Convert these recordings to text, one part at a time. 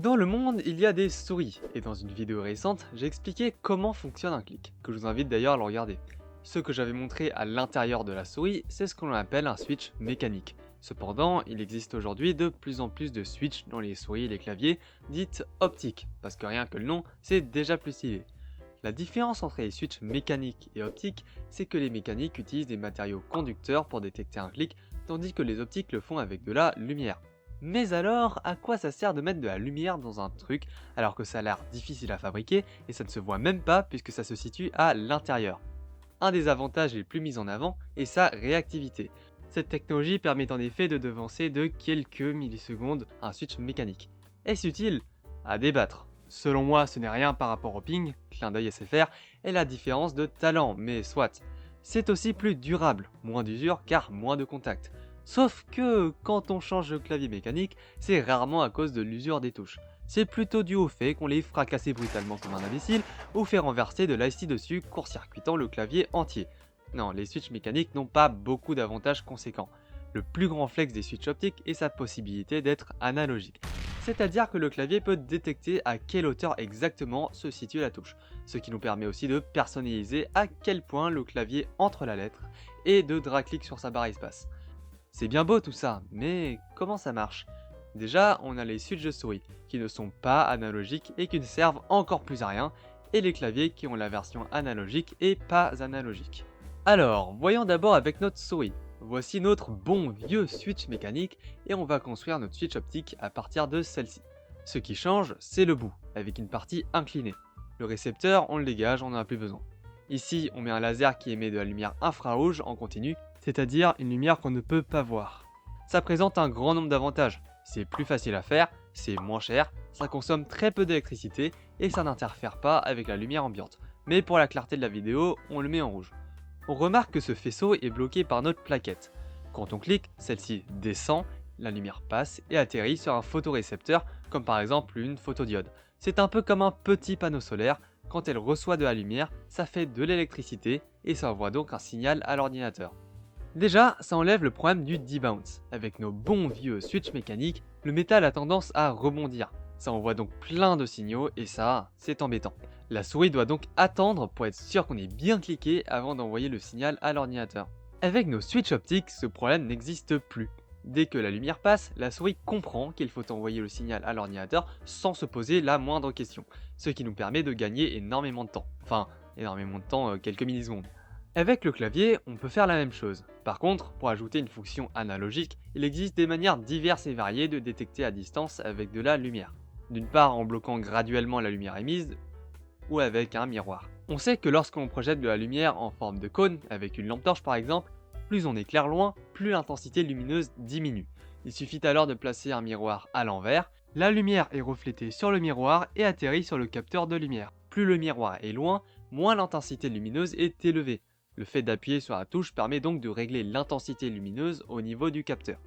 Dans le monde, il y a des souris, et dans une vidéo récente, j'ai expliqué comment fonctionne un clic, que je vous invite d'ailleurs à le regarder. Ce que j'avais montré à l'intérieur de la souris, c'est ce que l'on appelle un switch mécanique. Cependant, il existe aujourd'hui de plus en plus de switches dans les souris et les claviers, dites optiques, parce que rien que le nom, c'est déjà plus stylé. La différence entre les switches mécaniques et optiques, c'est que les mécaniques utilisent des matériaux conducteurs pour détecter un clic, tandis que les optiques le font avec de la lumière. Mais alors, à quoi ça sert de mettre de la lumière dans un truc alors que ça a l'air difficile à fabriquer et ça ne se voit même pas puisque ça se situe à l'intérieur? Un des avantages les plus mis en avant est sa réactivité. Cette technologie permet en effet de devancer de quelques millisecondes un switch mécanique. Est-ce utile? À débattre. Selon moi, ce n'est rien par rapport au ping, clin d'œil SFR, et la différence de talent, mais soit. C'est aussi plus durable, moins d'usure car moins de contact. Sauf que quand on change de clavier mécanique, c'est rarement à cause de l'usure des touches. C'est plutôt dû au fait qu'on les fracassait brutalement comme un imbécile ou fait renverser de l'ice dessus, court-circuitant le clavier entier. Non, les switches mécaniques n'ont pas beaucoup d'avantages conséquents. Le plus grand flex des switches optiques est sa possibilité d'être analogique. C'est-à-dire que le clavier peut détecter à quelle hauteur exactement se situe la touche, ce qui nous permet aussi de personnaliser à quel point le clavier entre la lettre et de drag-click sur sa barre espace. C'est bien beau tout ça, mais comment ça marche? Déjà, on a les switches de souris, qui ne sont pas analogiques et qui ne servent encore plus à rien, et les claviers qui ont la version analogique et pas analogique. Alors, voyons d'abord avec notre souris. Voici notre bon vieux switch mécanique, et on va construire notre switch optique à partir de celle-ci. Ce qui change, c'est le bout, avec une partie inclinée. Le récepteur, on le dégage, on n'en a plus besoin. Ici, on met un laser qui émet de la lumière infrarouge en continu, c'est-à-dire une lumière qu'on ne peut pas voir. Ça présente un grand nombre d'avantages. C'est plus facile à faire, c'est moins cher, ça consomme très peu d'électricité et ça n'interfère pas avec la lumière ambiante. Mais pour la clarté de la vidéo, on le met en rouge. On remarque que ce faisceau est bloqué par notre plaquette. Quand on clique, celle-ci descend, la lumière passe et atterrit sur un photorécepteur comme par exemple une photodiode. C'est un peu comme un petit panneau solaire, quand elle reçoit de la lumière, ça fait de l'électricité et ça envoie donc un signal à l'ordinateur. Déjà, ça enlève le problème du debounce. Avec nos bons vieux switch mécaniques, le métal a tendance à rebondir. Ça envoie donc plein de signaux et ça, c'est embêtant. La souris doit donc attendre pour être sûr qu'on ait bien cliqué avant d'envoyer le signal à l'ordinateur. Avec nos switches optiques, ce problème n'existe plus. Dès que la lumière passe, la souris comprend qu'il faut envoyer le signal à l'ordinateur sans se poser la moindre question, ce qui nous permet de gagner énormément de temps. Enfin, énormément de temps, quelques millisecondes. Avec le clavier, on peut faire la même chose. Par contre, pour ajouter une fonction analogique, il existe des manières diverses et variées de détecter à distance avec de la lumière. D'une part en bloquant graduellement la lumière émise, ou avec un miroir. On sait que lorsqu'on projette de la lumière en forme de cône, avec une lampe torche par exemple, plus on éclaire loin, plus l'intensité lumineuse diminue. Il suffit alors de placer un miroir à l'envers, la lumière est reflétée sur le miroir et atterrit sur le capteur de lumière. Plus le miroir est loin, moins l'intensité lumineuse est élevée. Le fait d'appuyer sur la touche permet donc de régler l'intensité lumineuse au niveau du capteur.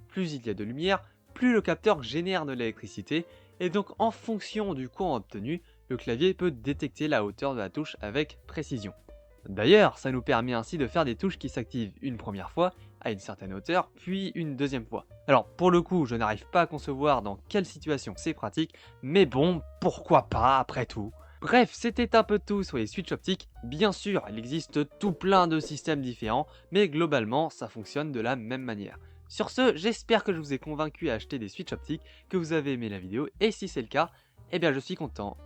Plus il y a de lumière, plus le capteur génère de l'électricité, et donc en fonction du courant obtenu, le clavier peut détecter la hauteur de la touche avec précision. D'ailleurs, ça nous permet ainsi de faire des touches qui s'activent une première fois à une certaine hauteur, puis une deuxième fois. Alors pour le coup, je n'arrive pas à concevoir dans quelle situation c'est pratique, mais bon, pourquoi pas après tout. Bref, c'était un peu tout sur les switches optiques. Bien sûr, il existe tout plein de systèmes différents, mais globalement, ça fonctionne de la même manière. Sur ce, j'espère que je vous ai convaincu à acheter des switches optiques, que vous avez aimé la vidéo, et si c'est le cas, eh bien je suis content.